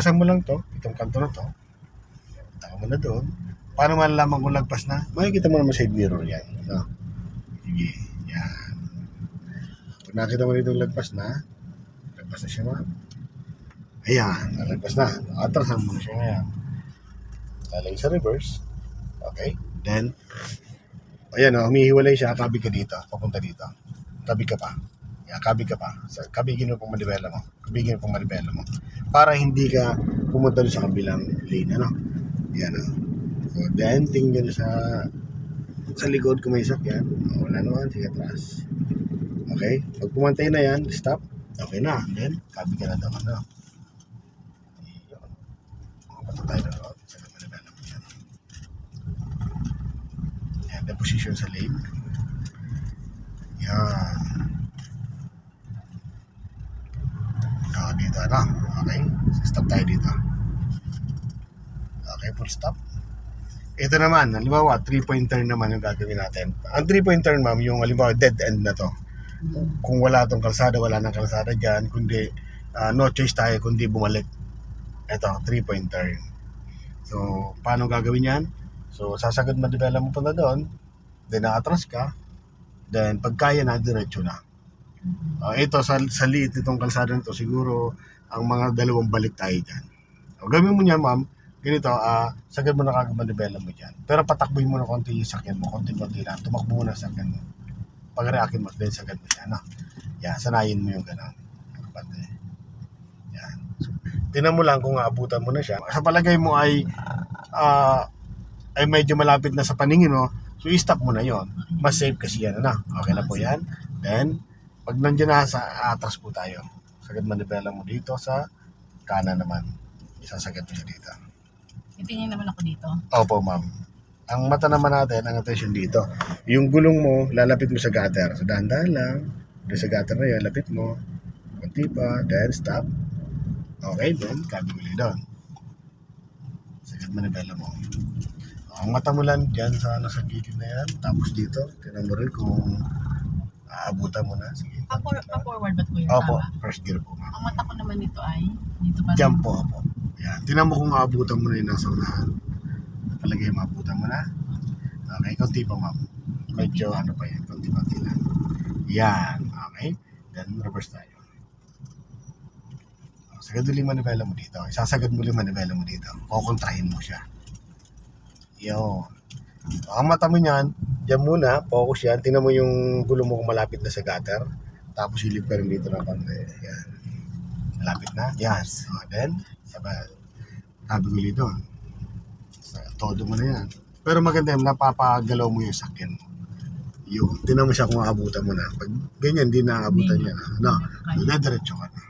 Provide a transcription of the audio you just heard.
Pasang mo lang to, itong kanto na to. Taka mo na doon. Paano malalaman kung lagpas na? Makikita mo naman side mirror yan. No? Sige, yan. Pag nakita mo dito lagpas na siya ma'am. Ayan, nalagpas na. Atrasan mo na siya ngayon. Lalagay sa reverse. Okay, then, ayan o, humihiwalay siya, kabig ka dito, papunta dito. Kabig ka pa. Kabig ka pa. Kabigin mo pang manibela mo. Para hindi ka pumunta sa kabilang lane, ano? Yan o. So, then, tingin sa likod kung may sakyan. Wala naman, sige atras. Okay, pag pumantay na yan, stop. Okay na, then, kabig ka na daw, ano? Punta tayo na doon. Sa manibela mo yan. Yan, the position sa lane. Yan. Dito, ano? Okay, stop tayo dito. Okay, full stop. Ito naman, halimbawa, 3-point turn naman yung gagawin natin. Ang 3-point turn, ma'am, yung halimbawa, dead end na to. Kung wala tong kalsada, wala nang kalsada dyan, kundi no choice tayo kundi bumalik. Ito, 3-point turn. So, paano gagawin yan? So, sasagad manibela mo pa na doon, then nakatras ka, then pagkaya na, diretso na. Ito, sa liit itong kalsada nito, siguro, ang mga dalawang balik tayo dyan. Gawin mo niya, ma'am, ganito, sagad mo na kagad manibela mo dyan. Pero patakboy mo na konti yung sakyan mo, konti-konti lang, tumakbo mo na sakyan mo. Pag-reactin mo, then sagad mo siya, no? Yan, sanayin mo yung gano'n. Yan. So, tinan mo lang kung aabutan mo na siya. Sa palagay mo ay medyo malapit na sa paningin mo, so i-stop mo na yon. Mas safe kasi yan, ano? Okay na po yan. Then, pag nandiyan na sa atas po tayo, sagad manibela mo dito sa kanan naman. Isasagad mo siya dito. Itingin naman ako dito. Opo, ma'am. Ang mata naman natin, ang attention dito. Yung gulong mo, lalapit mo sa gutter. So, dahan-dahan lang. Doon sa gutter na yun, lapit mo. Kunti pa, then stop. Okay, then, kabig ulit doon. Sagad manibela mo. Ang mata mo lang dyan sa nasa gilid na yan. Tapos dito, tinan mo rin kung aabutan mo na. Sige. Pa-forward ba ito yung Opo, tama? first gear po, ma'am. Ang mata ko naman dito ay, dito ba? Diyan po, opo. Yan. Tinan mo kung aabutan mo na yung nasa unahan. Palagay maabutan mo na. Okay, konti pa, ma'am. Medyo ano pa yan, konti-konti lang. Yan, okay. Then, reverse tayo. Sagad ulit manibela mo dito. Isasagad mo ulit manibela mo dito. Kukontrahin mo siya. Yun. Ang mata mo niyan, diyan muna, focus yan. Tingnan mo yung gulo mo kung malapit na sa gutter. Tapos silip ka rin dito na konti. Yan. Malapit na? Yes. So, then, sabay. Kabig ulit doon. Todo mo na yan. Pero maganda yung napapagalaw mo yung sakyan mo. Yun. Tingnan mo siya kung aabutan mo na. Pag ganyan, hindi na aabutan niya na. No. So, diretso ka na.